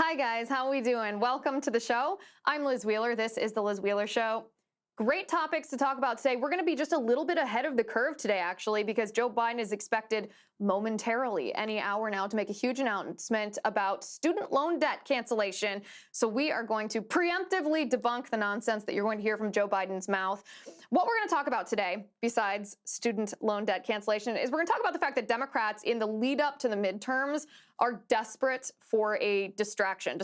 Hi guys, how are we doing? Welcome to the show. I'm Liz Wheeler. This is the Liz Wheeler Show. Great topics to talk about today. We're going to be just a little bit ahead of the curve today, actually, because Joe Biden is expected momentarily, any hour now, to make a huge announcement about student loan debt cancellation. So we are going to preemptively debunk the nonsense that you're going to hear from Joe Biden's mouth. What we're going to talk about today, besides student loan debt cancellation, is we're going to talk about the fact that Democrats in the lead up to the midterms are desperate for a distraction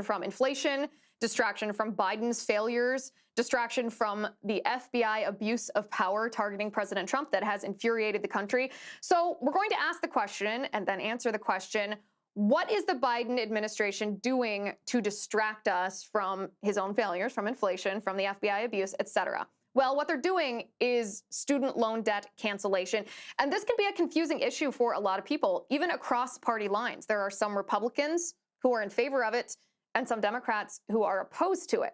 from inflation, distraction from Biden's failures, distraction from the FBI abuse of power targeting President Trump that has infuriated the country. So we're going to ask the question and then answer the question, what is the Biden administration doing to distract us from his own failures, from inflation, from the FBI abuse, et cetera? Well, what they're doing is student loan debt cancellation. And this can be a confusing issue for a lot of people, even across party lines. There are some Republicans who are in favor of it and some Democrats who are opposed to it.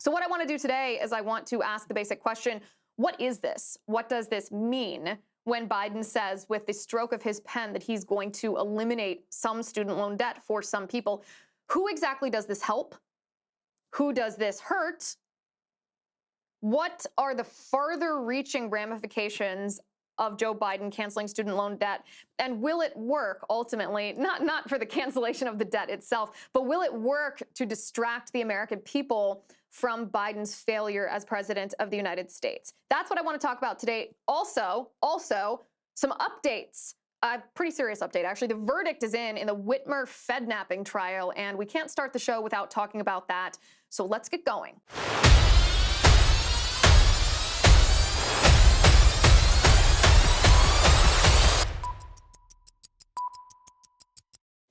So what I want to do today is I want to ask the basic question, what is this? What does this mean when Biden says with the stroke of his pen that he's going to eliminate some student loan debt for some people? Who exactly does this help? Who does this hurt? What are the farther reaching ramifications of Joe Biden canceling student loan debt? And will it work ultimately, not for the cancellation of the debt itself, but will it work to distract the American people from Biden's failure as president of the United States? That's what I want to talk about today. Also, some updates. A pretty serious update, actually. The verdict is in the Whitmer fednapping trial, and we can't start the show without talking about that. So let's get going.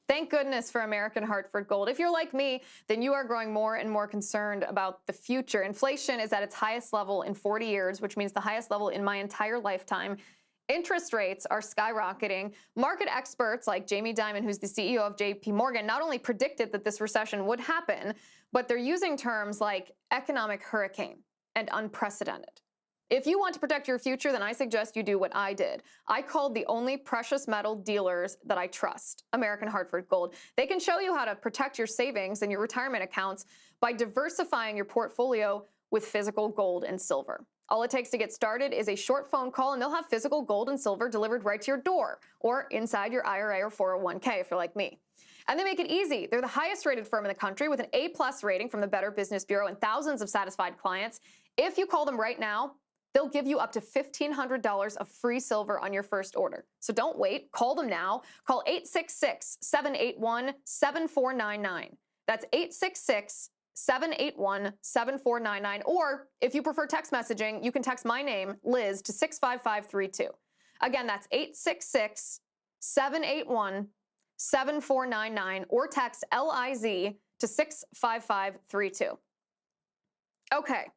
Thank goodness for American Hartford Gold. If you're like me, then you are growing more and more concerned about the future. Inflation is at its highest level in 40 years, which means the highest level in my entire lifetime. Interest rates are skyrocketing. Market experts like Jamie Dimon, who's the CEO of JP Morgan, not only predicted that this recession would happen, but they're using terms like economic hurricane and unprecedented. If you want to protect your future, then I suggest you do what I did. I called the only precious metal dealers that I trust, American Hartford Gold. They can show you how to protect your savings and your retirement accounts by diversifying your portfolio with physical gold and silver. All it takes to get started is a short phone call, and they'll have physical gold and silver delivered right to your door or inside your IRA or 401k if you're like me. And they make it easy. They're the highest rated firm in the country with an A+ rating from the Better Business Bureau and thousands of satisfied clients. If you call them right now, they'll give you up to $1,500 of free silver on your first order. So don't wait. Call them now. Call 866-781-7499. That's 866-781-7499. Or if you prefer text messaging, you can text my name, Liz, to 65532. Again, that's 866-781-7499 or text LIZ to 65532. Okay.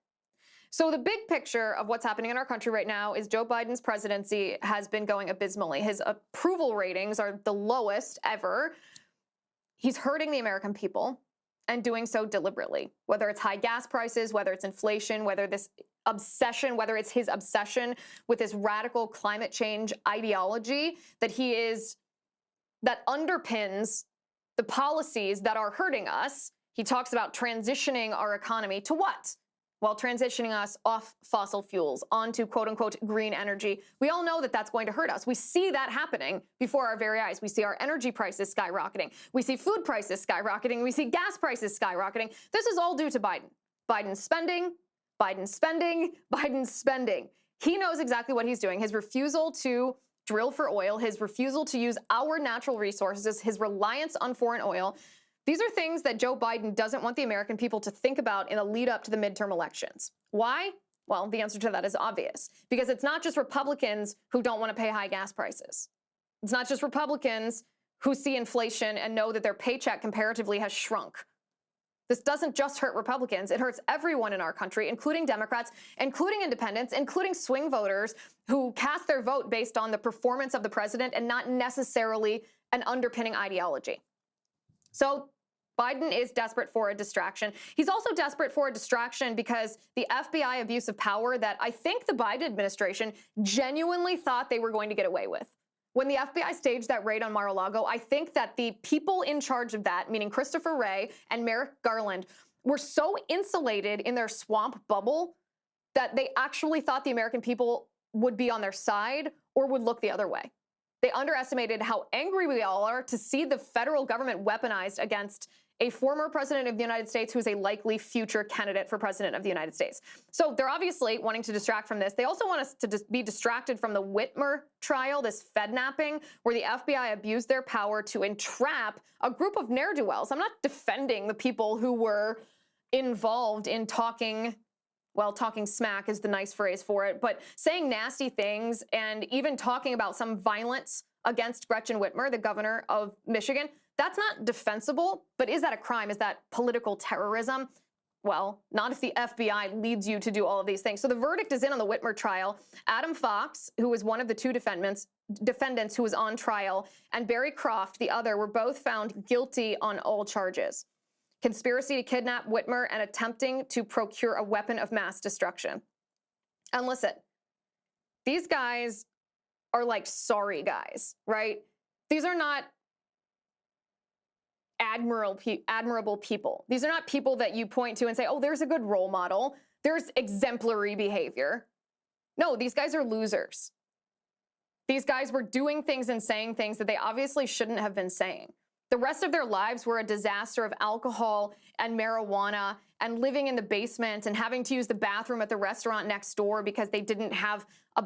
So the big picture of what's happening in our country right now is Joe Biden's presidency has been going abysmally. His approval ratings are the lowest ever. He's hurting the American people and doing so deliberately, whether it's high gas prices, whether it's inflation, whether it's his obsession with this radical climate change ideology that underpins the policies that are hurting us. He talks about transitioning our economy to what? Well, transitioning us off fossil fuels onto quote-unquote green energy. We all know that that's going to hurt us. We see that happening before our very eyes. We see our energy prices skyrocketing. We see food prices skyrocketing. We see gas prices skyrocketing. This is all due to Biden. Biden's spending, Biden's spending, Biden's spending. He knows exactly what he's doing. His refusal to drill for oil, his refusal to use our natural resources, his reliance on foreign oil. These are things that Joe Biden doesn't want the American people to think about in the lead up to the midterm elections. Why? Well, the answer to that is obvious. Because it's not just Republicans who don't want to pay high gas prices. It's not just Republicans who see inflation and know that their paycheck comparatively has shrunk. This doesn't just hurt Republicans. It hurts everyone in our country, including Democrats, including independents, including swing voters who cast their vote based on the performance of the president and not necessarily an underpinning ideology. So Biden is desperate for a distraction. He's also desperate for a distraction because the FBI abuse of power that I think the Biden administration genuinely thought they were going to get away with. When the FBI staged that raid on Mar-a-Lago, I think that the people in charge of that, meaning Christopher Wray and Merrick Garland, were so insulated in their swamp bubble that they actually thought the American people would be on their side or would look the other way. They underestimated how angry we all are to see the federal government weaponized against a former president of the United States who is a likely future candidate for president of the United States. So they're obviously wanting to distract from this. They also want us to be distracted from the Whitmer trial, this fednapping, where the FBI abused their power to entrap a group of ne'er-do-wells. I'm not defending the people who were involved in talking, well, talking smack is the nice phrase for it, but saying nasty things and even talking about some violence against Gretchen Whitmer, the governor of Michigan. That's not defensible, but is that a crime? Is that political terrorism? Well, not if the FBI leads you to do all of these things. So the verdict is in on the Whitmer trial. Adam Fox, who was one of the two defendants who was on trial, and Barry Croft, the other, were both found guilty on all charges: conspiracy to kidnap Whitmer and attempting to procure a weapon of mass destruction. And listen, these guys are like sorry guys, right? These are not admirable people. These are not people that you point to and say, oh, there's a good role model. There's exemplary behavior. No, these guys are losers. These guys were doing things and saying things that they obviously shouldn't have been saying. The rest of their lives were a disaster of alcohol and marijuana and living in the basement and having to use the bathroom at the restaurant next door because they didn't have a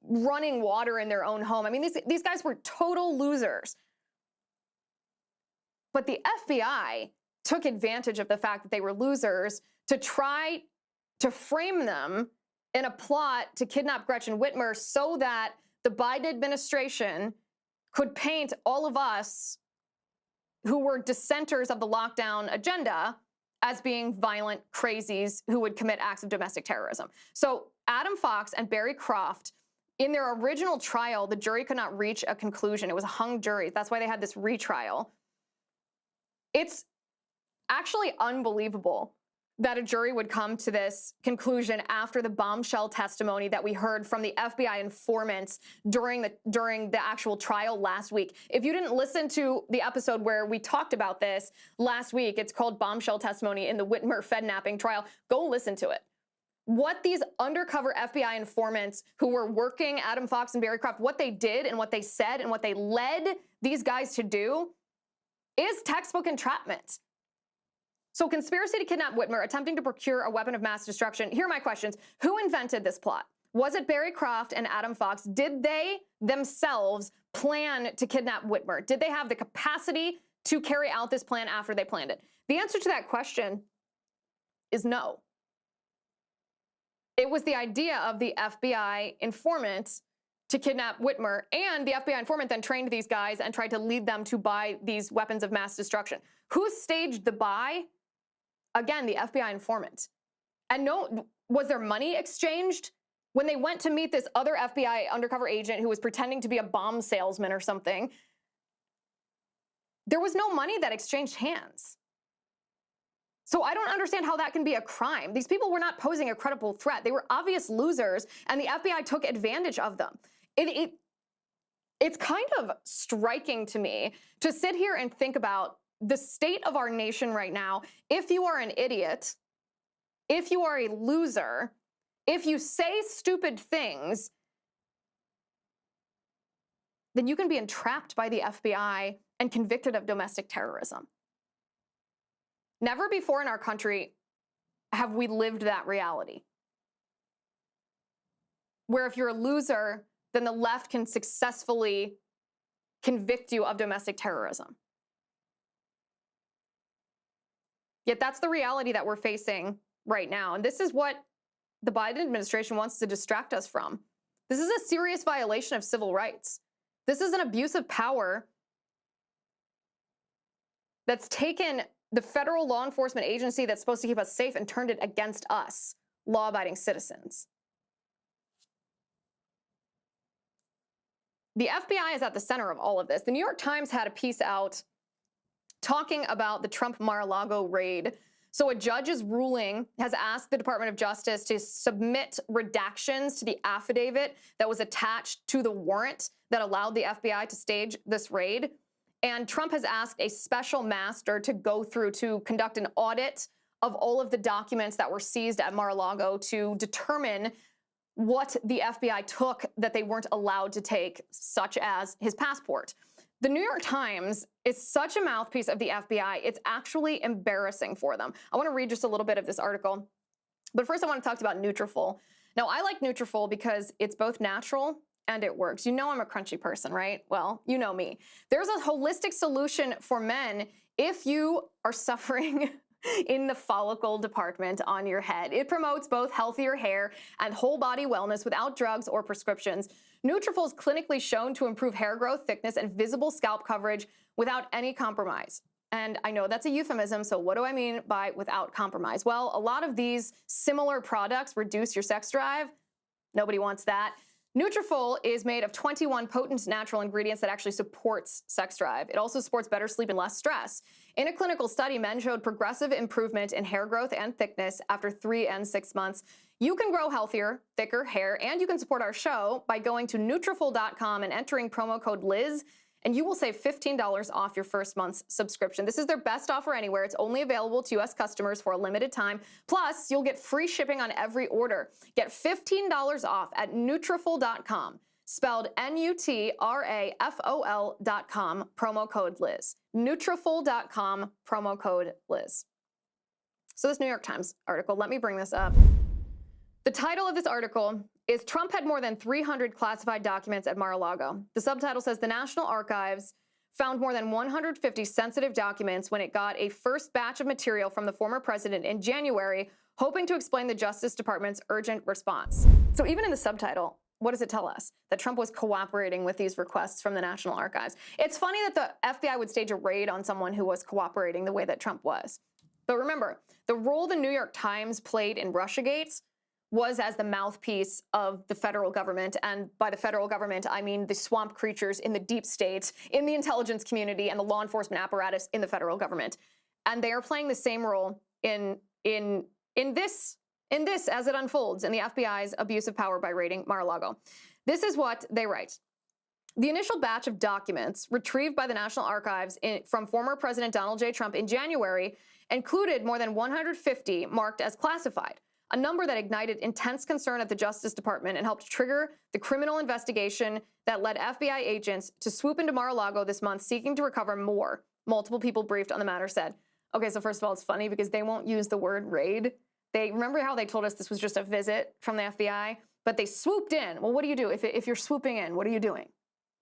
running water in their own home. I mean, these guys were total losers. But the FBI took advantage of the fact that they were losers to try to frame them in a plot to kidnap Gretchen Whitmer so that the Biden administration could paint all of us who were dissenters of the lockdown agenda as being violent crazies who would commit acts of domestic terrorism. So Adam Fox and Barry Croft, in their original trial, the jury could not reach a conclusion. It was a hung jury. That's why they had this retrial. It's actually unbelievable that a jury would come to this conclusion after the bombshell testimony that we heard from the FBI informants during the actual trial last week. If you didn't listen to the episode where we talked about this last week, it's called Bombshell Testimony in the Whitmer Fednapping Trial. Go listen to it. What these undercover FBI informants who were working Adam Fox and Barry Croft, what they did and what they said and what they led these guys to do is textbook entrapment. So conspiracy to kidnap Whitmer, attempting to procure a weapon of mass destruction. Here are my questions. Who invented this plot? Was it Barry Croft and Adam Fox? Did they themselves plan to kidnap Whitmer? Did they have the capacity to carry out this plan after they planned it? The answer to that question is no. It was the idea of the FBI informant to kidnap Whitmer, and the FBI informant then trained these guys and tried to lead them to buy these weapons of mass destruction. Who staged the buy? Again, the FBI informant. And no, was there money exchanged? When they went to meet this other FBI undercover agent who was pretending to be a bomb salesman or something, there was no money that exchanged hands. So I don't understand how that can be a crime. These people were not posing a credible threat. They were obvious losers, and the FBI took advantage of them. It's kind of striking to me to sit here and think about the state of our nation right now. If you are an idiot, if you are a loser, if you say stupid things, then you can be entrapped by the FBI and convicted of domestic terrorism. Never before in our country have we lived that reality, where if you're a loser, then the left can successfully convict you of domestic terrorism. Yet that's the reality that we're facing right now. And this is what the Biden administration wants to distract us from. This is a serious violation of civil rights. This is an abuse of power that's taken the federal law enforcement agency that's supposed to keep us safe and turned it against us, law-abiding citizens. The FBI is at the center of all of this. The New York Times had a piece out talking about the Trump Mar-a-Lago raid. So a judge's ruling has asked the Department of Justice to submit redactions to the affidavit that was attached to the warrant that allowed the FBI to stage this raid. And Trump has asked a special master to go through to conduct an audit of all of the documents that were seized at Mar-a-Lago to determine what the FBI took that they weren't allowed to take, such as his passport. The New York Times is such a mouthpiece of the FBI, it's actually embarrassing for them. I want to read just a little bit of this article. But first I want to talk about Nutrafol. Now, I like Nutrafol because it's both natural and it works. You know I'm a crunchy person, right? Well, you know me. There's a holistic solution for men if you are suffering in the follicle department on your head. It promotes both healthier hair and whole body wellness without drugs or prescriptions. Nutrafol is clinically shown to improve hair growth, thickness, and visible scalp coverage without any compromise. And I know that's a euphemism, so what do I mean by without compromise? Well, a lot of these similar products reduce your sex drive. Nobody wants that. Nutrafol is made of 21 potent natural ingredients that actually supports sex drive. It also supports better sleep and less stress. In a clinical study, men showed progressive improvement in hair growth and thickness after 3 and 6 months. You can grow healthier, thicker hair, and you can support our show by going to Nutrafol.com and entering promo code Liz, and you will save $15 off your first month's subscription. This is their best offer anywhere. It's only available to U.S. customers for a limited time. Plus, you'll get free shipping on every order. Get $15 off at Nutrafol.com, spelled Nutrafol.com, promo code Liz. Nutrafol.com, promo code Liz. So this New York Times article, let me bring this up. The title of this article is Trump had more than 300 classified documents at Mar-a-Lago. The subtitle says the National Archives found more than 150 sensitive documents when it got a first batch of material from the former president in January, hoping to explain the Justice Department's urgent response. So even in the subtitle, what does it tell us? That Trump was cooperating with these requests from the National Archives. It's funny that the FBI would stage a raid on someone who was cooperating the way that Trump was. But remember, the role the New York Times played in Russiagate was as the mouthpiece of the federal government. And by the federal government, I mean the swamp creatures in the deep state, in the intelligence community, and the law enforcement apparatus in the federal government. And they are playing the same role in this as it unfolds in the FBI's abuse of power by raiding Mar-a-Lago. This is what they write. The initial batch of documents retrieved by the National Archives from former President Donald J. Trump in January included more than 150 marked as classified, a number that ignited intense concern at the Justice Department and helped trigger the criminal investigation that led FBI agents to swoop into Mar-a-Lago this month seeking to recover more. Multiple people briefed on the matter said. Okay, so first of all, it's funny because they won't use the word raid. Remember how they told us this was just a visit from the FBI? But they swooped in. Well, what do you do? If you're swooping in, what are you doing?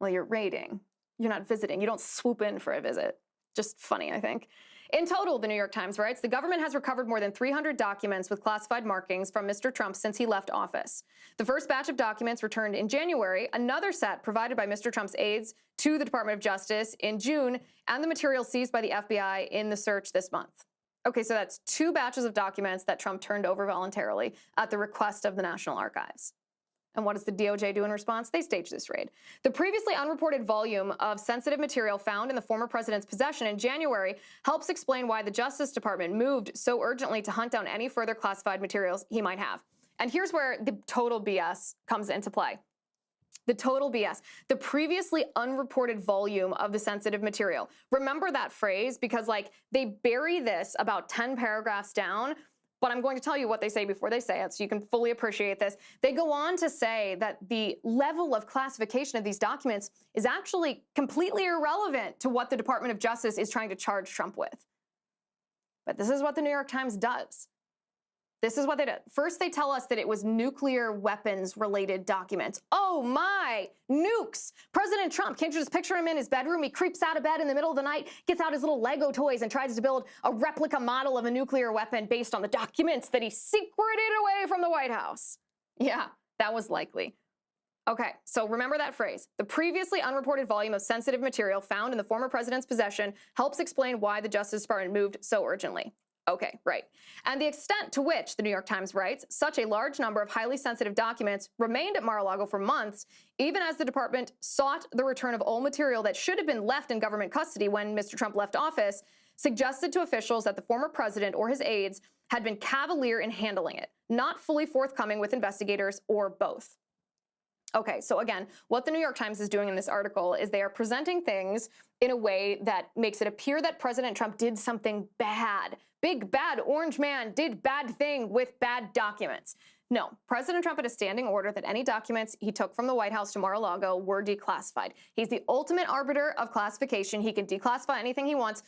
Well, you're raiding. You're not visiting. You don't swoop in for a visit. Just funny, I think. In total, the New York Times writes, the government has recovered more than 300 documents with classified markings from Mr. Trump since he left office. The first batch of documents returned in January, another set provided by Mr. Trump's aides to the Department of Justice in June, and the material seized by the FBI in the search this month. Okay, so that's 2 batches of documents that Trump turned over voluntarily at the request of the National Archives. And what does the DOJ do in response? They staged this raid. The previously unreported volume of sensitive material found in the former president's possession in January helps explain why the Justice Department moved so urgently to hunt down any further classified materials he might have. And here's where the total BS comes into play. The total BS. The previously unreported volume of the sensitive material. Remember that phrase because, they bury this about 10 paragraphs down. But I'm going to tell you what they say before they say it so you can fully appreciate this. They go on to say that the level of classification of these documents is actually completely irrelevant to what the Department of Justice is trying to charge Trump with. But this is what the New York Times does. This is what they did. First, they tell us that it was nuclear weapons-related documents. Oh my, nukes! President Trump, can't you just picture him in his bedroom? He creeps out of bed in the middle of the night, gets out his little Lego toys, and tries to build a replica model of a nuclear weapon based on the documents that he secreted away from the White House. Yeah, that was likely. Okay, so remember that phrase. The previously unreported volume of sensitive material found in the former president's possession helps explain why the Justice Department moved so urgently. Okay, right. And the extent to which, the New York Times writes, such a large number of highly sensitive documents remained at Mar-a-Lago for months, even as the department sought the return of all material that should have been left in government custody when Mr. Trump left office, suggested to officials that the former president or his aides had been cavalier in handling it, not fully forthcoming with investigators, or both. Okay, so again, what the New York Times is doing in this article is they are presenting things in a way that makes it appear that President Trump did something bad. Big bad orange man did bad thing with bad documents. No, President Trump had a standing order that any documents he took from the White House to Mar-a-Lago were declassified. He's the ultimate arbiter of classification. He can declassify anything he wants.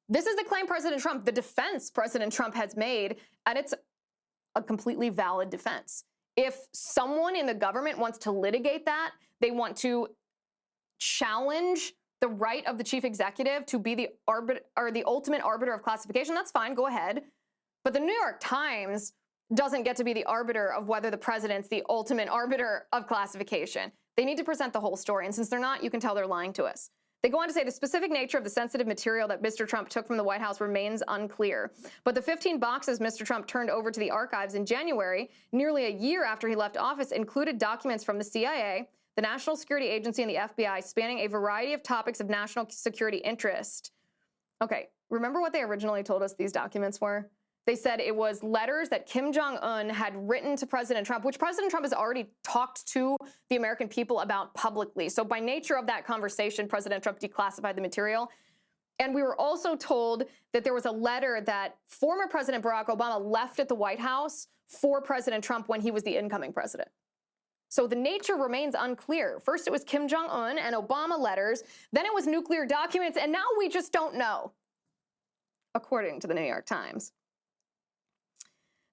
This is the claim President Trump, the defense President Trump has made, and it's a completely valid defense. If someone in the government wants to litigate that, they want to challenge the right of the chief executive to be the arbiter or the ultimate arbiter of classification, that's fine, go ahead. But the New York Times doesn't get to be the arbiter of whether the president's the ultimate arbiter of classification. They need to present the whole story, and since they're not, you can tell they're lying to us. They go on to say the specific nature of the sensitive material that Mr. Trump took from the White House remains unclear. But the 15 boxes Mr. Trump turned over to the archives in January, nearly a year after he left office, included documents from the CIA, the National Security Agency, and the FBI, spanning a variety of topics of national security interest. Okay, remember what they originally told us these documents were? They said it was letters that Kim Jong-un had written to President Trump, which President Trump has already talked to the American people about publicly. So by nature of that conversation, President Trump declassified the material. And we were also told that there was a letter that former President Barack Obama left at the White House for President Trump when he was the incoming president. So the nature remains unclear. First it was Kim Jong-un and Obama letters, then it was nuclear documents, and now we just don't know, according to the New York Times.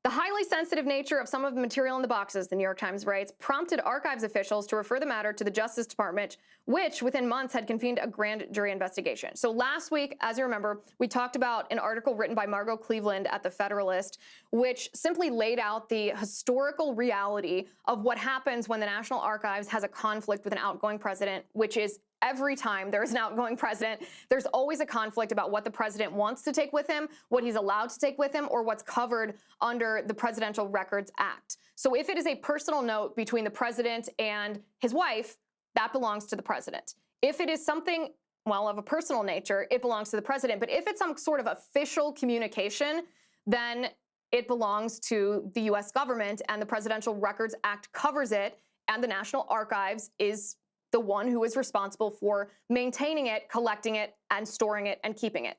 The highly sensitive nature of some of the material in the boxes, the New York Times writes, prompted archives officials to refer the matter to the Justice Department, which within months had convened a grand jury investigation. So last week, as you remember, we talked about an article written by Margot Cleveland at The Federalist, which simply laid out the historical reality of what happens when the National Archives has a conflict with an outgoing president, which is every time there is an outgoing president, there's always a conflict about what the president wants to take with him, what he's allowed to take with him, or what's covered under the Presidential Records Act. So if it is a personal note between the president and his wife, that belongs to the president. If it is something, well, of a personal nature, it belongs to the president. But if it's some sort of official communication, then it belongs to the US government, and the Presidential Records Act covers it, and the National Archives is the one who is responsible for maintaining it, collecting it, and storing it, and keeping it.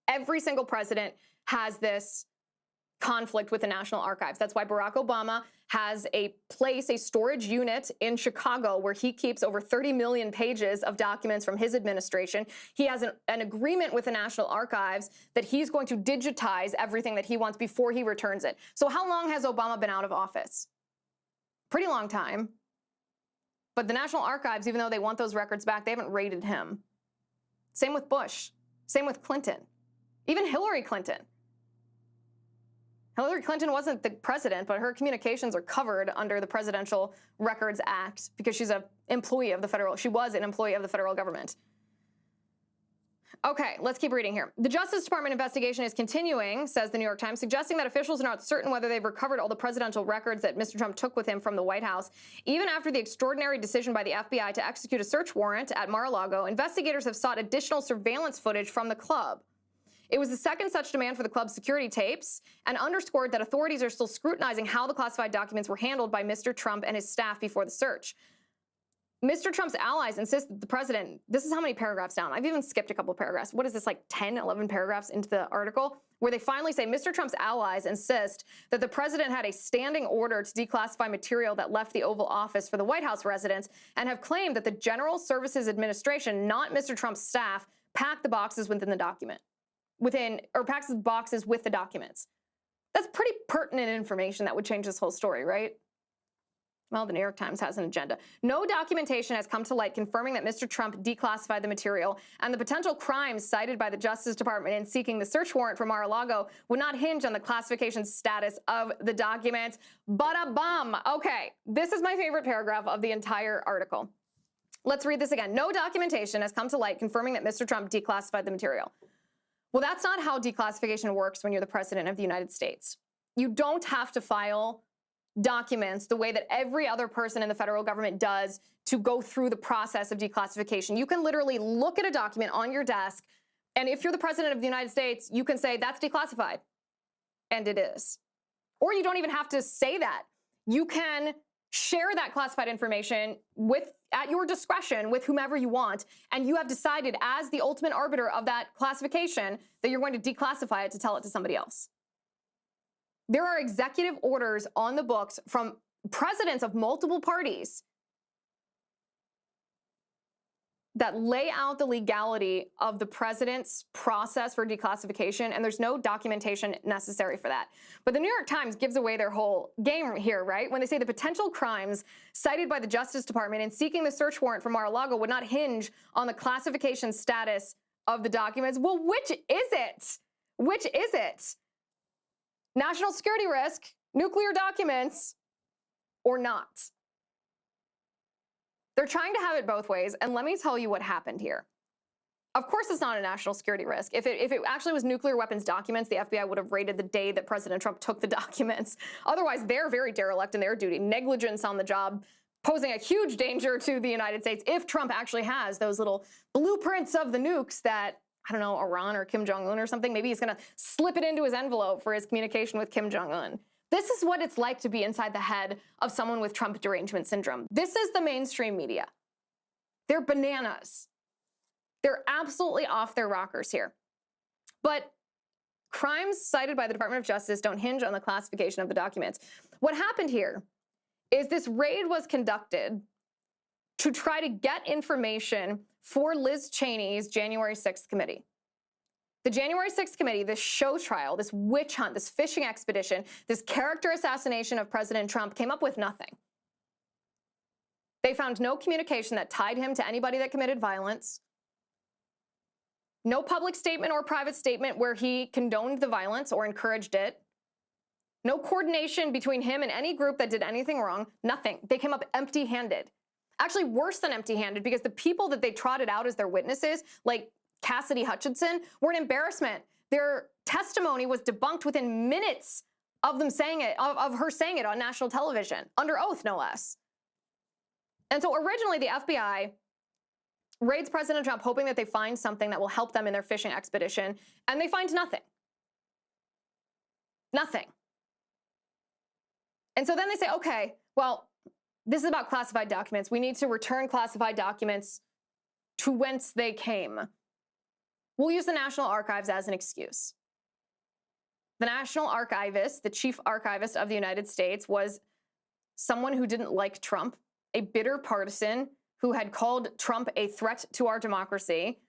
Every single president has this conflict with the National Archives. That's why Barack Obama has a storage unit in Chicago where he keeps over 30 million pages of documents from his administration. He has an agreement with the National Archives that he's going to digitize everything that he wants before he returns it. So how long has Obama been out of office? Pretty long time. But the National Archives, even though they want those records back, they haven't raided him. Same with Bush. Same with Clinton. Even Hillary Clinton. Hillary Clinton wasn't the president, but her communications are covered under the Presidential Records Act because she's an employee of the federal, she was an employee of the federal government. Okay, let's keep reading here. The Justice Department investigation is continuing, says the New York Times, suggesting that officials are not certain whether they've recovered all the presidential records that Mr. Trump took with him from the White House. Even after the extraordinary decision by the FBI to execute a search warrant at Mar-a-Lago, investigators have sought additional surveillance footage from the club. It was the second such demand for the club's security tapes, and underscored that authorities are still scrutinizing how the classified documents were handled by Mr. Trump and his staff before the search. Mr. Trump's allies insist that the president, this is how many paragraphs down, I've even skipped a couple of paragraphs. What is this, like 10, 11 paragraphs into the article, where they finally say Mr. Trump's allies insist that the president had a standing order to declassify material that left the Oval Office for the White House residents, and have claimed that the General Services Administration, not Mr. Trump's staff, packed the boxes within the document. Packs the boxes with the documents. That's pretty pertinent information that would change this whole story, right? Well, the New York Times has an agenda. No documentation has come to light confirming that Mr. Trump declassified the material, and the potential crimes cited by the Justice Department in seeking the search warrant for Mar-a-Lago would not hinge on the classification status of the documents. But-a-bum. Okay, this is my favorite paragraph of the entire article. Let's read this again. No documentation has come to light confirming that Mr. Trump declassified the material. Well, that's not how declassification works when you're the president of the United States. You don't have to file documents the way that every other person in the federal government does to go through the process of declassification. You can literally look at a document on your desk, And if you're the president of the United States, you can say that's declassified. And it is. Or you don't even have to say that. You can share that classified information at your discretion with whomever you want, and you have decided as the ultimate arbiter of that classification that you're going to declassify it to tell it to somebody else. There are executive orders on the books from presidents of multiple parties that lay out the legality of the president's process for declassification, and there's no documentation necessary for that. But the New York Times gives away their whole game here, right? When they say the potential crimes cited by the Justice Department in seeking the search warrant for Mar-a-Lago would not hinge on the classification status of the documents. Well, which is it? Which is it? National security risk, nuclear documents, or not? They're trying to have it both ways, and let me tell you what happened here. Of course it's not a national security risk. If it actually was nuclear weapons documents, the FBI would have raided the day that President Trump took the documents. Otherwise, they're very derelict in their duty. Negligence on the job, posing a huge danger to the United States if Trump actually has those little blueprints of the nukes that, I don't know, Iran or Kim Jong-un or something. Maybe he's going to slip it into his envelope for his communication with Kim Jong-un. This is what it's like to be inside the head of someone with Trump derangement syndrome. This is the mainstream media. They're bananas. They're absolutely off their rockers here. But crimes cited by the Department of Justice don't hinge on the classification of the documents. What happened here is this raid was conducted to try to get information for Liz Cheney's January 6th committee. The January 6th committee, this show trial, this witch hunt, this fishing expedition, this character assassination of President Trump came up with nothing. They found no communication that tied him to anybody that committed violence. No public statement or private statement where he condoned the violence or encouraged it. No coordination between him and any group that did anything wrong. Nothing. They came up empty-handed. Actually, worse than empty-handed, because the people that they trotted out as their witnesses, like Cassidy Hutchinson, were an embarrassment. Their testimony was debunked within minutes of them saying it, of her saying it on national television, under oath, no less. And so originally the FBI raids President Trump hoping that they find something that will help them in their fishing expedition, and they find nothing. Nothing. And so then they say, okay, well, this is about classified documents. We need to return classified documents to whence they came. We'll use the National Archives as an excuse. The National Archivist, the chief archivist of the United States, was someone who didn't like Trump, a bitter partisan who had called Trump a threat to our democracy.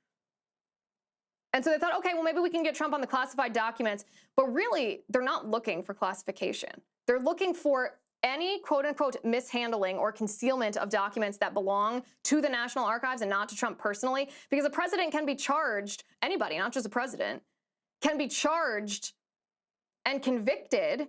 And so they thought, okay, well, maybe we can get Trump on the classified documents. But really, they're not looking for classification. They're looking for any quote-unquote mishandling or concealment of documents that belong to the National Archives and not to Trump personally, because a president can be charged, anybody, not just a president, can be charged and convicted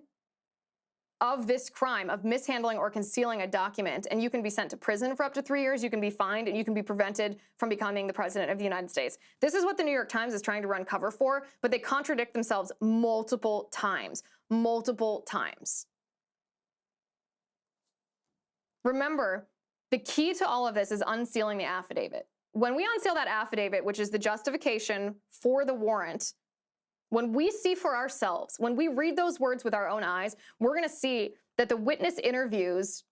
of this crime of mishandling or concealing a document, and you can be sent to prison for up to 3 years, you can be fined, and you can be prevented from becoming the president of the United States. This is what the New York Times is trying to run cover for, but they contradict themselves multiple times. Multiple times. Remember, the key to all of this is unsealing the affidavit. When we unseal that affidavit, which is the justification for the warrant, when we see for ourselves, when we read those words with our own eyes, we're going to see that the witness interviews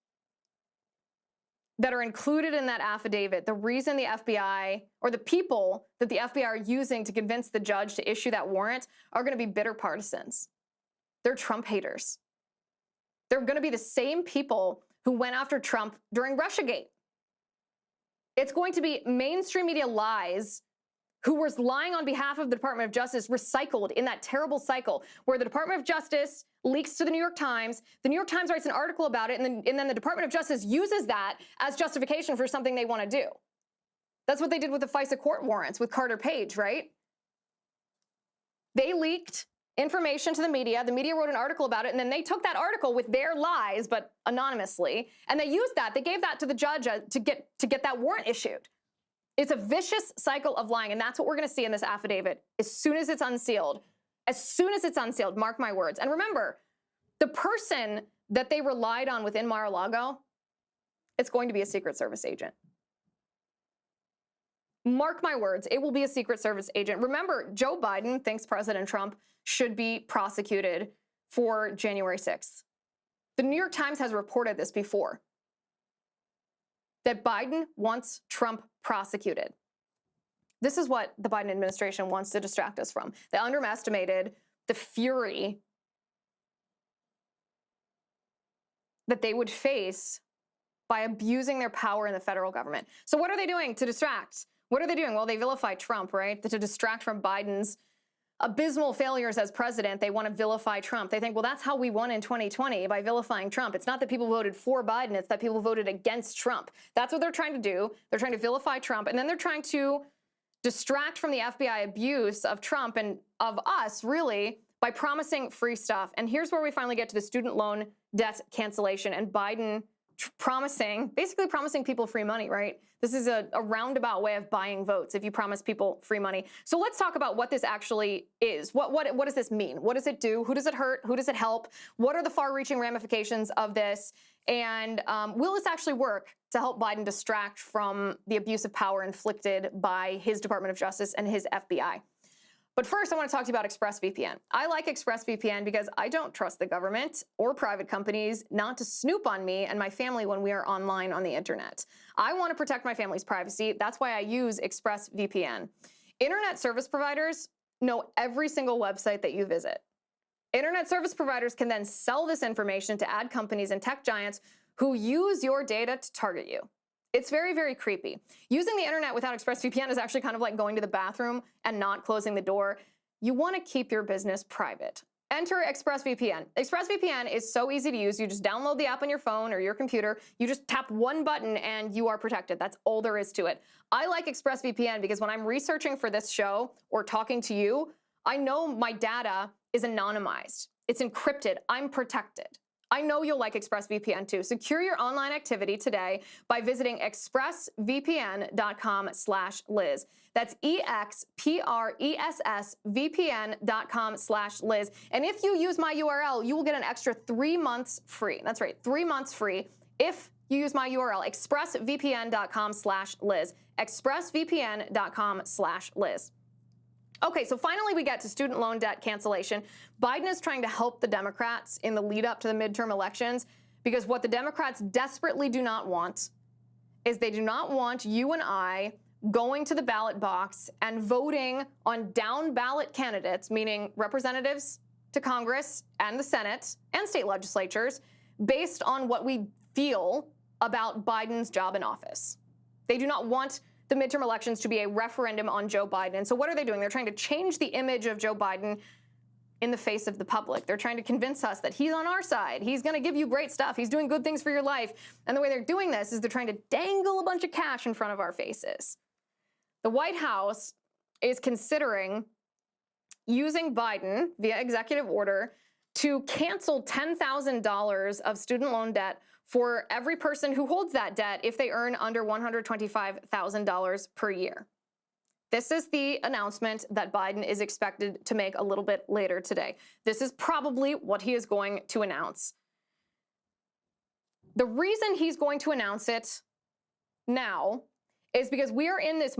that are included in that affidavit, the reason the FBI, or the people that the FBI are using to convince the judge to issue that warrant, are going to be bitter partisans. They're Trump haters. They're going to be the same people who went after Trump during Russiagate. It's going to be mainstream media lies who was lying on behalf of the Department of Justice recycled in that terrible cycle where the Department of Justice leaks to the New York Times New York Writes an article about it, and then the Department of Justice uses that as justification for something they want to do. That's what they did with the FISA court warrants with Carter Page, right? They leaked information to the media wrote an article about it, and then they took that article with their lies, but anonymously, and they used that, they gave that to the judge to get that warrant issued. It's a vicious cycle of lying, and that's what we're going to see in this affidavit as soon as it's unsealed. As soon as it's unsealed, mark my words. And remember, the person that they relied on within Mar-a-Lago, it's going to be a Secret Service agent. Mark my words, it will be a Secret Service agent. Remember, Joe Biden thinks President Trump should be prosecuted for January 6th. The New York Times has reported this before, that Biden wants Trump prosecuted. This is what the Biden administration wants to distract us from. They underestimated the fury that they would face by abusing their power in the federal government. So what are they doing to distract? What are they doing? Well, they vilify Trump, right? To distract from Biden's abysmal failures as president, they want to vilify Trump. They think, well, that's how we won in 2020, by vilifying Trump. It's not that people voted for Biden, it's that people voted against Trump. That's what they're trying to do. They're trying to vilify Trump, and then they're trying to distract from the FBI abuse of Trump and of us, really, by promising free stuff. And here's where we finally get to the student loan debt cancellation and Biden basically promising people free money, right? This is a roundabout way of buying votes if you promise people free money. So let's talk about what this actually is. What does this mean? What does it do? Who does it hurt? Who does it help? What are the far-reaching ramifications of this? And will this actually work to help Biden distract from the abuse of power inflicted by his Department of Justice and his FBI? But first, I want to talk to you about ExpressVPN. I like ExpressVPN because I don't trust the government or private companies not to snoop on me and my family when we are online on the internet. I want to protect my family's privacy. That's why I use ExpressVPN. Internet service providers know every single website that you visit. Internet service providers can then sell this information to ad companies and tech giants who use your data to target you. It's very, very creepy. Using the internet without ExpressVPN is actually kind of like going to the bathroom and not closing the door. You want to keep your business private. Enter ExpressVPN. ExpressVPN is so easy to use. You just download the app on your phone or your computer. You just tap one button and you are protected. That's all there is to it. I like ExpressVPN because when I'm researching for this show or talking to you, I know my data is anonymized. It's encrypted. I'm protected. I know you'll like ExpressVPN too. Secure your online activity today by visiting expressvpn.com/Liz. That's expressvpn.com/Liz. And if you use my URL, you will get an extra 3 months free. That's right, 3 months free if you use my URL, expressvpn.com/Liz. expressvpn.com/Liz. Okay, so finally we get to student loan debt cancellation. Biden is trying to help the Democrats in the lead up to the midterm elections because what the Democrats desperately do not want is they do not want you and I going to the ballot box and voting on down ballot candidates, meaning representatives to Congress and the Senate and state legislatures, based on what we feel about Biden's job in office. They do not want the midterm elections to be a referendum on Joe Biden. And so what are they doing? They're trying to change the image of Joe Biden in the face of the public. They're trying to convince us that he's on our side. He's going to give you great stuff. He's doing good things for your life. And the way they're doing this is they're trying to dangle a bunch of cash in front of our faces. The White House is considering using Biden via executive order to cancel $10,000 of student loan debt for every person who holds that debt if they earn under $125,000 per year. This is the announcement that Biden is expected to make a little bit later today. This is probably what he is going to announce. The reason he's going to announce it now is because we are in this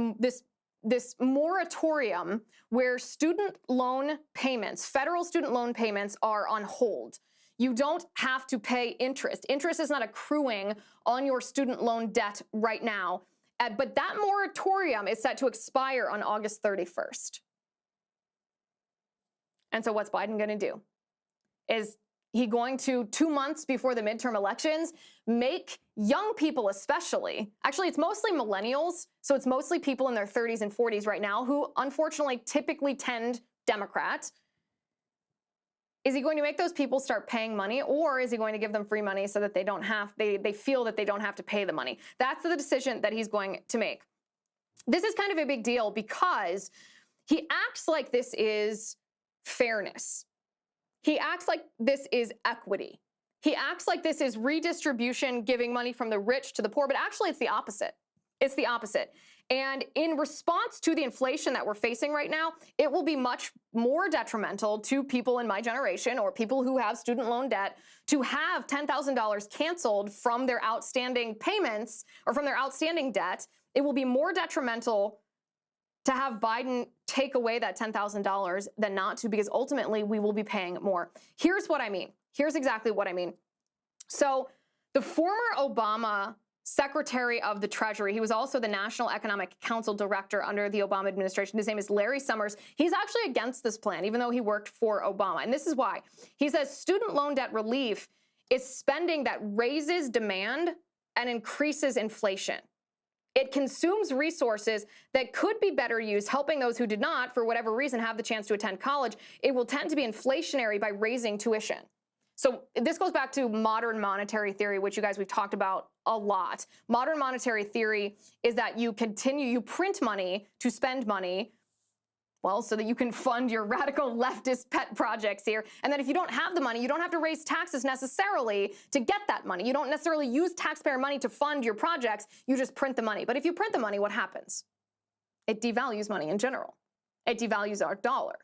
moratorium where student loan payments, federal student loan payments, are on hold. You don't have to pay interest. Interest is not accruing on your student loan debt right now. But that moratorium is set to expire on August 31st. And so what's Biden going to do? Is he going to, 2 months before the midterm elections, make young people especially, actually it's mostly millennials, so it's mostly people in their 30s and 40s right now who unfortunately typically tend Democrat. Is he going to make those people start paying money, or is he going to give them free money so that they feel that they don't have to pay the money? That's the decision that he's going to make. This is kind of a big deal because he acts like this is fairness. He acts like this is equity. He acts like this is redistribution, giving money from the rich to the poor, but actually it's the opposite. It's the opposite. And in response to the inflation that we're facing right now, it will be much more detrimental to people in my generation or people who have student loan debt to have $10,000 canceled from their outstanding payments or from their outstanding debt. It will be more detrimental to have Biden take away that $10,000 than not to, because ultimately we will be paying more. Here's what I mean. Here's exactly what I mean. So the former Obama Secretary of the Treasury, he was also the National Economic Council Director under the Obama administration. His name is Larry Summers. He's actually against this plan, even though he worked for Obama. And this is why. He says student loan debt relief is spending that raises demand and increases inflation. It consumes resources that could be better used helping those who did not, for whatever reason, have the chance to attend college. It will tend to be inflationary by raising tuition. So this goes back to modern monetary theory, which we've talked about a lot. Modern monetary theory is that you print money to spend money, well, so that you can fund your radical leftist pet projects here. And then if you don't have the money, you don't have to raise taxes necessarily to get that money. You don't necessarily use taxpayer money to fund your projects. You just print the money. But if you print the money, what happens? It devalues money in general. It devalues our dollar.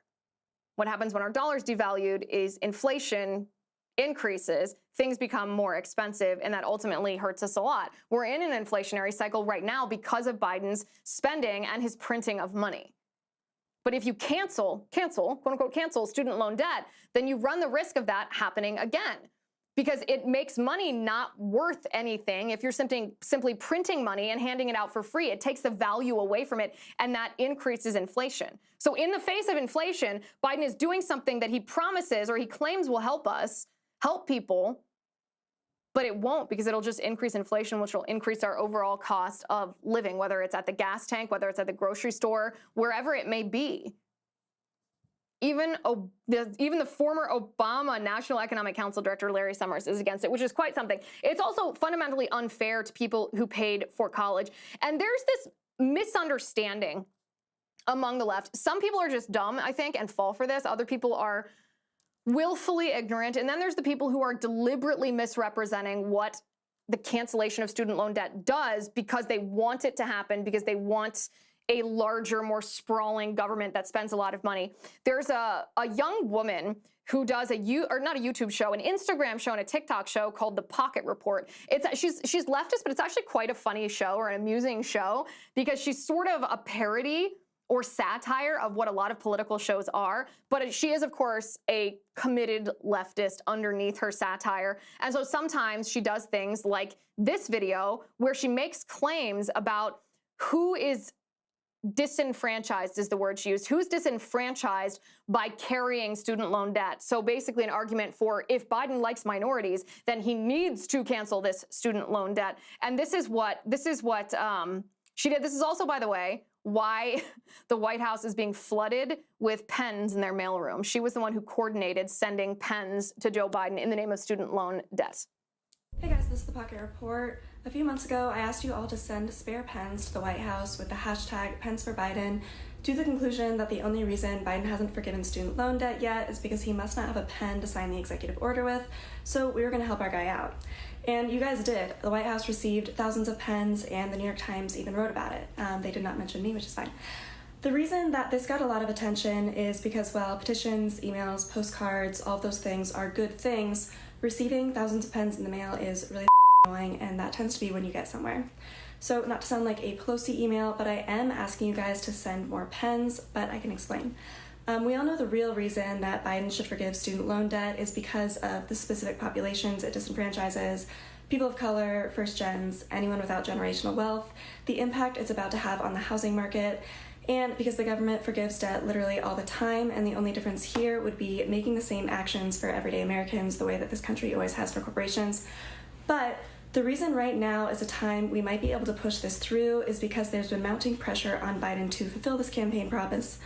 What happens when our dollar is devalued is inflation increases, things become more expensive, and that ultimately hurts us a lot. We're in an inflationary cycle right now because of Biden's spending and his printing of money. But if you cancel, quote unquote, cancel student loan debt, then you run the risk of that happening again, because it makes money not worth anything. If you're simply printing money and handing it out for free, it takes the value away from it, and that increases inflation. So in the face of inflation, Biden is doing something that he promises or he claims will help people, but it won't, because it'll just increase inflation, which will increase our overall cost of living, whether it's at the gas tank, whether it's at the grocery store, wherever it may be. Even the former Obama National Economic Council Director, Larry Summers, is against it, which is quite something. It's also fundamentally unfair to people who paid for college. And there's this misunderstanding among the left. Some people are just dumb, I think, and fall for this. Other people are willfully ignorant. And then there's the people who are deliberately misrepresenting what the cancellation of student loan debt does, because they want it to happen, because they want a larger, more sprawling government that spends a lot of money. There's a young woman who does not a YouTube show, an Instagram show and a TikTok show called The Pocket Report. She's leftist, but it's actually quite a funny show, or an amusing show, because she's sort of a parody or satire of what a lot of political shows are. But she is, of course, a committed leftist underneath her satire. And so sometimes she does things like this video where she makes claims about who is disenfranchised, is the word she used. Who's disenfranchised by carrying student loan debt? So basically an argument for, if Biden likes minorities, then he needs to cancel this student loan debt. And this is what she did. This is also, by the way, why the White House is being flooded with pens in their mailroom. She was the one who coordinated sending pens to Joe Biden in the name of student loan debt. Hey guys, this is the Pocket Report. A few months ago, I asked you all to send spare pens to the White House with the hashtag #PensForBiden, to the conclusion that the only reason Biden hasn't forgiven student loan debt yet is because he must not have a pen to sign the executive order with, so we were going to help our guy out. And you guys did. The White House received thousands of pens, and the New York Times even wrote about it. They did not mention me, which is fine. The reason that this got a lot of attention is because, while petitions, emails, postcards, all of those things are good things, receiving thousands of pens in the mail is really annoying, and that tends to be when you get somewhere. So, not to sound like a Pelosi email, but I am asking you guys to send more pens, but I can explain. We all know the real reason that Biden should forgive student loan debt is because of the specific populations it disenfranchises: people of color, first gens, anyone without generational wealth, the impact it's about to have on the housing market, and because the government forgives debt literally all the time, and the only difference here would be making the same actions for everyday Americans the way that this country always has for corporations. But the reason right now is a time we might be able to push this through is because there's been mounting pressure on Biden to fulfill this campaign promise.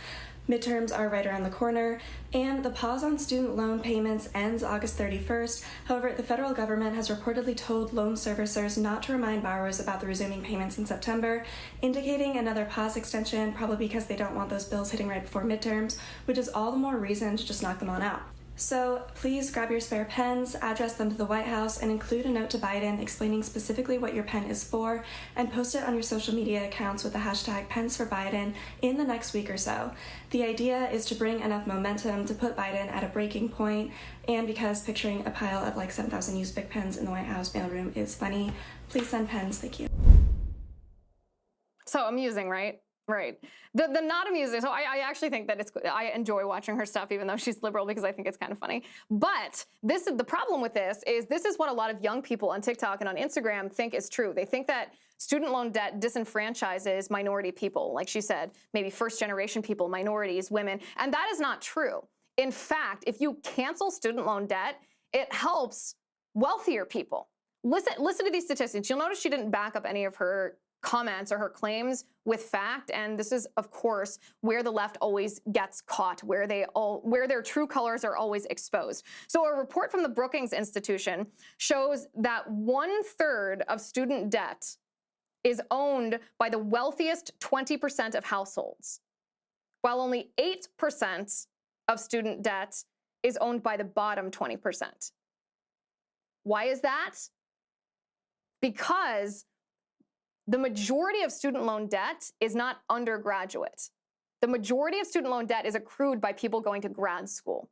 Midterms are right around the corner, and the pause on student loan payments ends August 31st. However, the federal government has reportedly told loan servicers not to remind borrowers about the resuming payments in September, indicating another pause extension, probably because they don't want those bills hitting right before midterms, which is all the more reason to just knock them on out. So please grab your spare pens, address them to the White House, and include a note to Biden explaining specifically what your pen is for, and post it on your social media accounts with the hashtag #PensForBiden in the next week or so. The idea is to bring enough momentum to put Biden at a breaking point, and because picturing a pile of like 7,000 used Bic pens in the White House mailroom is funny, please send pens, thank you. So amusing, right? Right. The not amusing. So I actually think that I enjoy watching her stuff, even though she's liberal, because I think it's kind of funny. But this is the problem with this is what a lot of young people on TikTok and on Instagram think is true. They think that student loan debt disenfranchises minority people, like she said, maybe first generation people, minorities, women, and that is not true. In fact, if you cancel student loan debt, it helps wealthier people. Listen to these statistics. You'll notice she didn't back up any of her comments or her claims with fact, and this is, of course, where the left always gets caught, where their true colors are always exposed. So a report from the Brookings Institution shows that 1/3 of student debt is owned by the wealthiest 20% of households, while only 8% of student debt is owned by the bottom 20%. Why is that? Because the majority of student loan debt is not undergraduate. The majority of student loan debt is accrued by people going to grad school.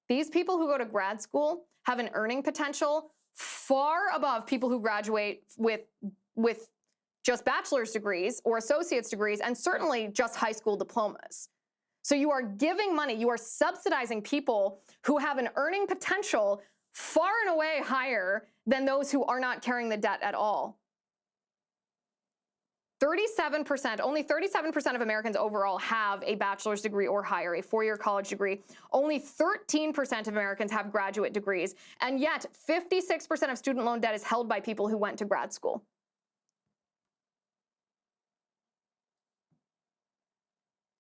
These people who go to grad school have an earning potential far above people who graduate with just bachelor's degrees or associate's degrees, and certainly just high school diplomas. So you are giving money, you are subsidizing people who have an earning potential far and away higher than those who are not carrying the debt at all. 37%, only 37% of Americans overall have a bachelor's degree or higher, a 4-year college degree. Only 13% of Americans have graduate degrees. And yet 56% of student loan debt is held by people who went to grad school.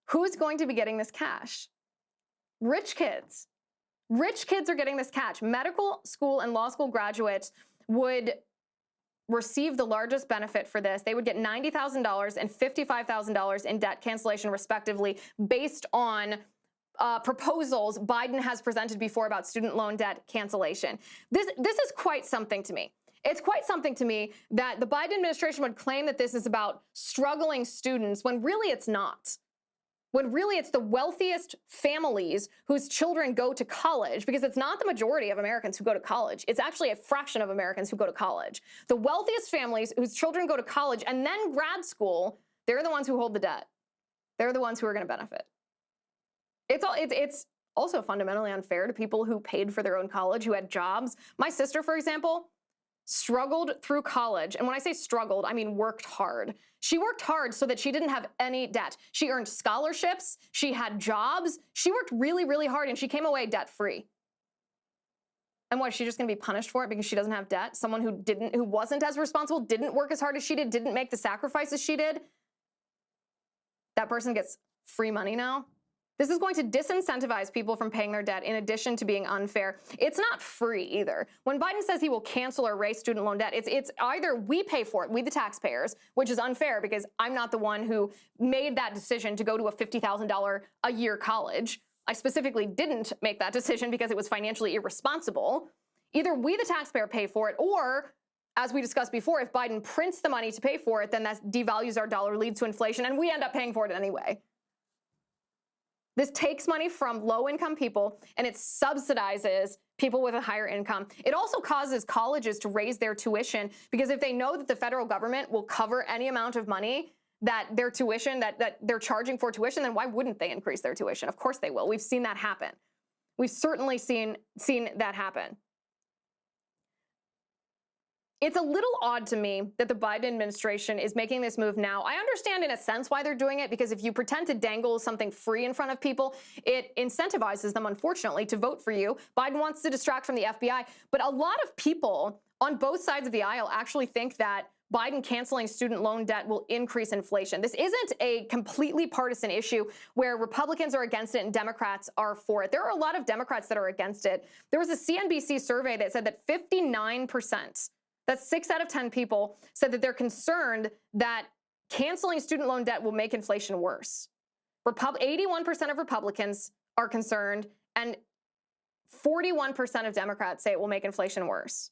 Who's going to be getting this cash? Rich kids. Rich kids are getting this cash. Medical school and law school graduates would receive the largest benefit for this. They would get $90,000 and $55,000 in debt cancellation, respectively, based on proposals Biden has presented before about student loan debt cancellation. This is quite something to me. It's quite something to me that the Biden administration would claim that this is about struggling students when really it's not. When really it's the wealthiest families whose children go to college, because it's not the majority of Americans who go to college. It's actually a fraction of Americans who go to college. The wealthiest families whose children go to college and then grad school, they're the ones who hold the debt. They're the ones who are going to benefit. It's also fundamentally unfair to people who paid for their own college, who had jobs. My sister, for example, struggled through college. And when I say struggled, I mean worked hard. She worked hard so that she didn't have any debt. She earned scholarships. She had jobs. She worked really, really hard, and she came away debt-free. And what, is she just going to be punished for it because she doesn't have debt? Someone who wasn't as responsible, didn't work as hard as she did, didn't make the sacrifices she did? That person gets free money now? This is going to disincentivize people from paying their debt in addition to being unfair. It's not free either. When Biden says he will cancel or erase student loan debt, it's either we pay for it, we the taxpayers, which is unfair because I'm not the one who made that decision to go to a $50,000 a year college. I specifically didn't make that decision because it was financially irresponsible. Either we the taxpayer pay for it, or as we discussed before, if Biden prints the money to pay for it, then that devalues our dollar, leads to inflation, and we end up paying for it anyway. This takes money from low-income people, and it subsidizes people with a higher income. It also causes colleges to raise their tuition, because if they know that the federal government will cover any amount of money that their tuition, that they're charging for tuition, then why wouldn't they increase their tuition? Of course they will. We've seen that happen. We've certainly seen that happen. It's a little odd to me that the Biden administration is making this move now. I understand in a sense why they're doing it, because if you pretend to dangle something free in front of people, it incentivizes them, unfortunately, to vote for you. Biden wants to distract from the FBI. But a lot of people on both sides of the aisle actually think that Biden canceling student loan debt will increase inflation. This isn't a completely partisan issue where Republicans are against it and Democrats are for it. There are a lot of Democrats that are against it. There was a CNBC survey that said that 59%, that's 6 out of 10 people, said that they're concerned that canceling student loan debt will make inflation worse. 81% of Republicans are concerned, and 41% of Democrats say it will make inflation worse.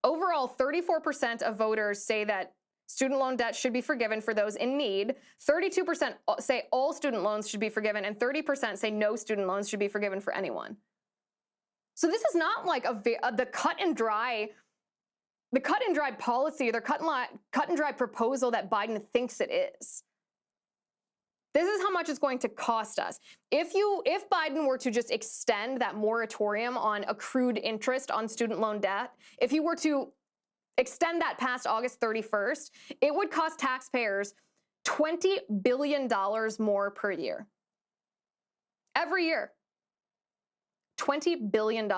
Overall, 34% of voters say that student loan debt should be forgiven for those in need. 32% say all student loans should be forgiven, and 30% say no student loans should be forgiven for anyone. So this is not like the cut and dry the cut and dry policy, their cut and dry proposal that Biden thinks it is. This is how much it's going to cost us. If Biden were to just extend that moratorium on accrued interest on student loan debt, if he were to extend that past August 31st, it would cost taxpayers $20 billion more per year. Every year. $20 billion.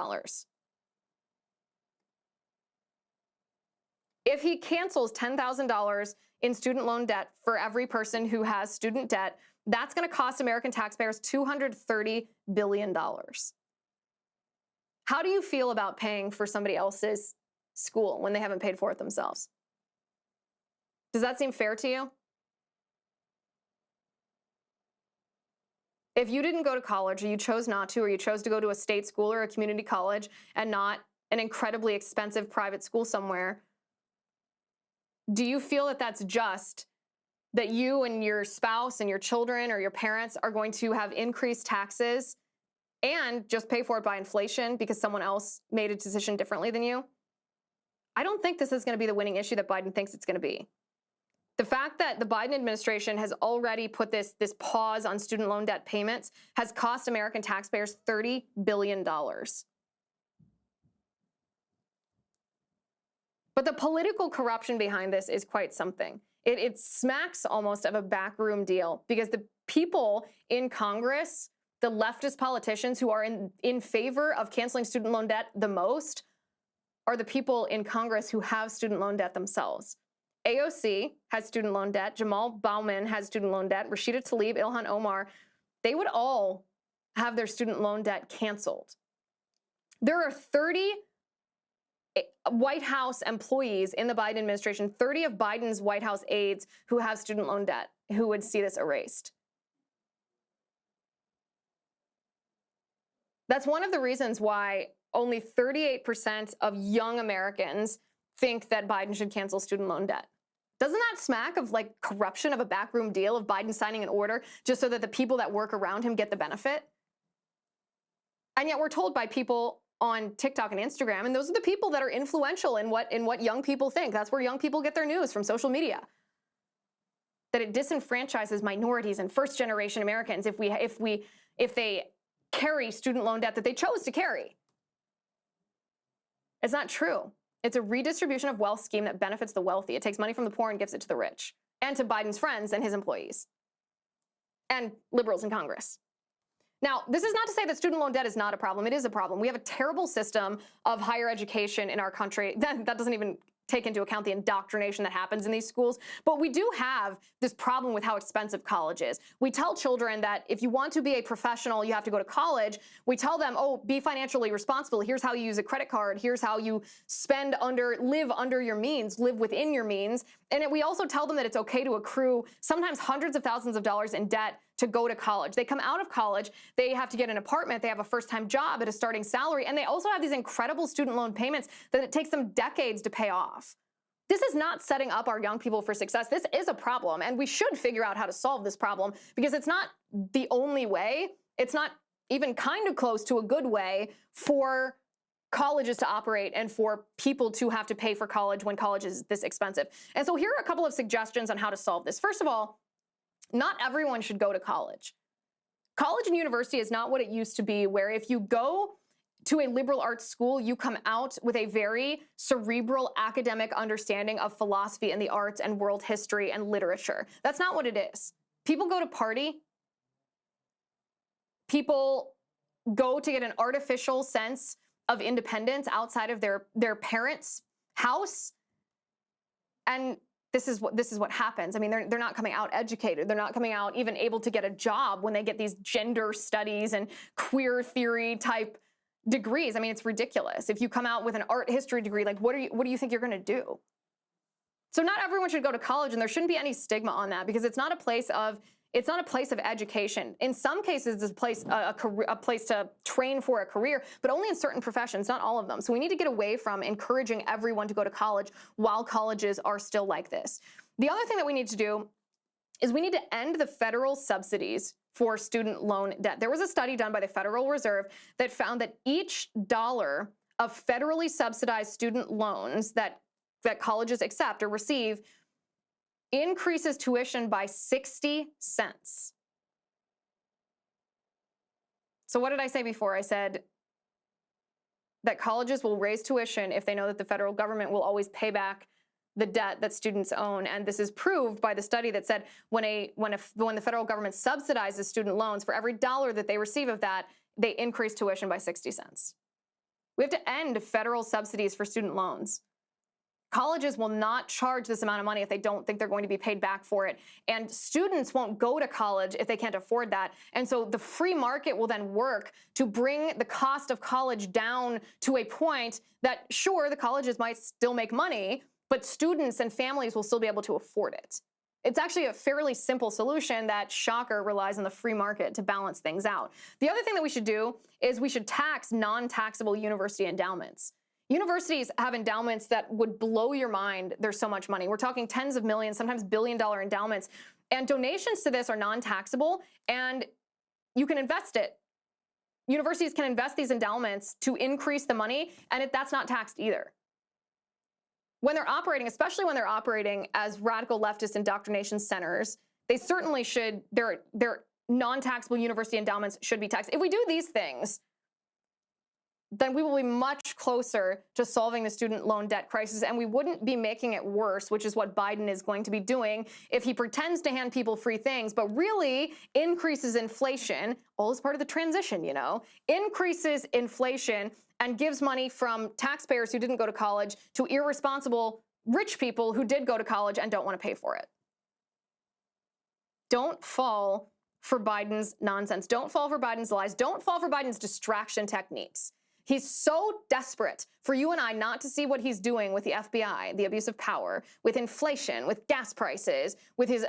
If he cancels $10,000 in student loan debt for every person who has student debt, that's going to cost American taxpayers $230 billion. How do you feel about paying for somebody else's school when they haven't paid for it themselves? Does that seem fair to you? If you didn't go to college, or you chose not to, or you chose to go to a state school or a community college and not an incredibly expensive private school somewhere, do you feel that that's just that you and your spouse and your children or your parents are going to have increased taxes and just pay for it by inflation because someone else made a decision differently than you? I don't think this is going to be the winning issue that Biden thinks it's going to be. The fact that the Biden administration has already put this pause on student loan debt payments has cost American taxpayers $30 billion. But the political corruption behind this is quite something. It smacks almost of a backroom deal because the people in Congress, the leftist politicians who are in favor of canceling student loan debt the most, are the people in Congress who have student loan debt themselves. AOC has student loan debt. Jamal Bowman has student loan debt. Rashida Tlaib, Ilhan Omar, they would all have their student loan debt canceled. There are 30 White House employees in the Biden administration, 30 of Biden's White House aides who have student loan debt, who would see this erased. That's one of the reasons why only 38% of young Americans think that Biden should cancel student loan debt. Doesn't that smack of like corruption of a backroom deal of Biden signing an order just so that the people that work around him get the benefit? And yet we're told by people on TikTok and Instagram, and those are the people that are influential in what young people think. That's where young people get their news, from social media. That it disenfranchises minorities and first-generation Americans if they carry student loan debt that they chose to carry. It's not true. It's a redistribution of wealth scheme that benefits the wealthy. It takes money from the poor and gives it to the rich, and to Biden's friends and his employees, and liberals in Congress. Now, this is not to say that student loan debt is not a problem. It is a problem. We have a terrible system of higher education in our country. That doesn't even take into account the indoctrination that happens in these schools. But we do have this problem with how expensive college is. We tell children that if you want to be a professional, you have to go to college. We tell them, oh, be financially responsible. Here's how you use a credit card. Here's how you live under your means, live within your means. And we also tell them that it's okay to accrue sometimes hundreds of thousands of dollars in debt to go to college. They come out of college, they have to get an apartment, they have a first-time job at a starting salary, and they also have these incredible student loan payments that it takes them decades to pay off. This is not setting up our young people for success. This is a problem, and we should figure out how to solve this problem because it's not the only way. It's not even kind of close to a good way for colleges to operate and for people to have to pay for college when college is this expensive. And so here are a couple of suggestions on how to solve this. First of all, not everyone should go to college. College and university is not what it used to be, where if you go to a liberal arts school, you come out with a very cerebral academic understanding of philosophy and the arts and world history and literature. That's not what it is. People go to party. People go to get an artificial sense of independence outside of their parents' house. And this is what happens. I mean, they're not coming out educated. They're not coming out even able to get a job when they get these gender studies and queer theory type degrees. I mean, it's ridiculous. If you come out with an art history degree, like what do you think you're going to do? So not everyone should go to college, and there shouldn't be any stigma on that because it's not a place of education. In some cases, it's a place to train for a career, but only in certain professions, not all of them. So we need to get away from encouraging everyone to go to college while colleges are still like this. The other thing that we need to do is we need to end the federal subsidies for student loan debt. There was a study done by the Federal Reserve that found that each dollar of federally subsidized student loans that that colleges accept or receive increases tuition by 60 cents. So what did I say before? I said that colleges will raise tuition if they know that the federal government will always pay back the debt that students own. And this is proved by the study that said when the federal government subsidizes student loans, for every dollar that they receive of that, they increase tuition by 60 cents. We have to end federal subsidies for student loans. Colleges will not charge this amount of money if they don't think they're going to be paid back for it. And students won't go to college if they can't afford that. And so the free market will then work to bring the cost of college down to a point that, sure, the colleges might still make money, but students and families will still be able to afford it. It's actually a fairly simple solution that, shocker, relies on the free market to balance things out. The other thing that we should do is we should tax non-taxable university endowments. Universities have endowments that would blow your mind. There's so much money. We're talking tens of millions, sometimes billion-dollar endowments. And donations to this are non-taxable, and you can invest it. Universities can invest these endowments to increase the money, and that's not taxed either. When they're operating, especially when they're operating as radical leftist indoctrination centers, they certainly should, their non-taxable university endowments should be taxed. If we do these things, then we will be much closer to solving the student loan debt crisis, and we wouldn't be making it worse, which is what Biden is going to be doing if he pretends to hand people free things, but really increases inflation, all as part of the transition, you know, increases inflation and gives money from taxpayers who didn't go to college to irresponsible rich people who did go to college and don't want to pay for it. Don't fall for Biden's nonsense. Don't fall for Biden's lies. Don't fall for Biden's distraction techniques. He's so desperate for you and I not to see what he's doing with the FBI, the abuse of power, with inflation, with gas prices, with his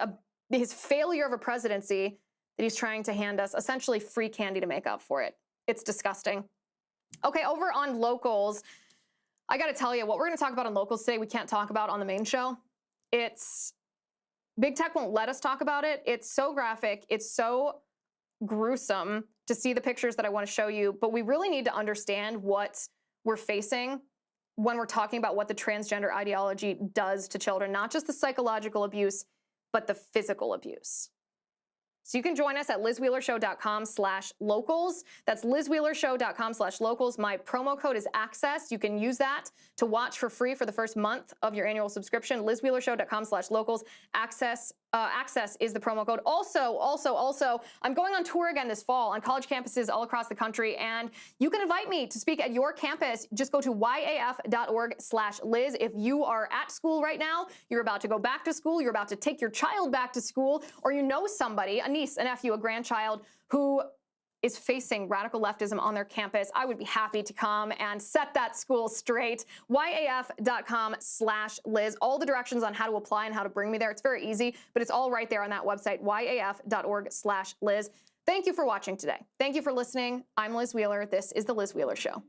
failure of a presidency, that he's trying to hand us essentially free candy to make up for it. It's disgusting. Okay, over on locals, I got to tell you, what we're going to talk about on locals today, we can't talk about on the main show. It's Big Tech won't let us talk about it. It's so graphic. It's so gruesome to see the pictures that I want to show you, but we really need to understand what we're facing when we're talking about what the transgender ideology does to children, not just the psychological abuse, but the physical abuse. So you can join us at lizwheelershow.com/locals. That's lizwheelershow.com/locals. My promo code is ACCESS. You can use that to watch for free for the first month of your annual subscription. lizwheelershow.com/locals. Access is the promo code. Also, I'm going on tour again this fall on college campuses all across the country, and you can invite me to speak at your campus. Just go to yaf.org/Liz. If you are at school right now, you're about to go back to school, you're about to take your child back to school, or you know somebody, a niece, a nephew, a grandchild who is facing radical leftism on their campus, I would be happy to come and set that school straight. yaf.com/Liz. All the directions on how to apply and how to bring me there. It's very easy, but it's all right there on that website, yaf.org/Liz. Thank you for watching today. Thank you for listening. I'm Liz Wheeler. This is The Liz Wheeler Show.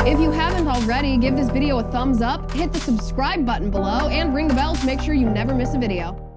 If you haven't already, give this video a thumbs up, hit the subscribe button below, and ring the bell to make sure you never miss a video.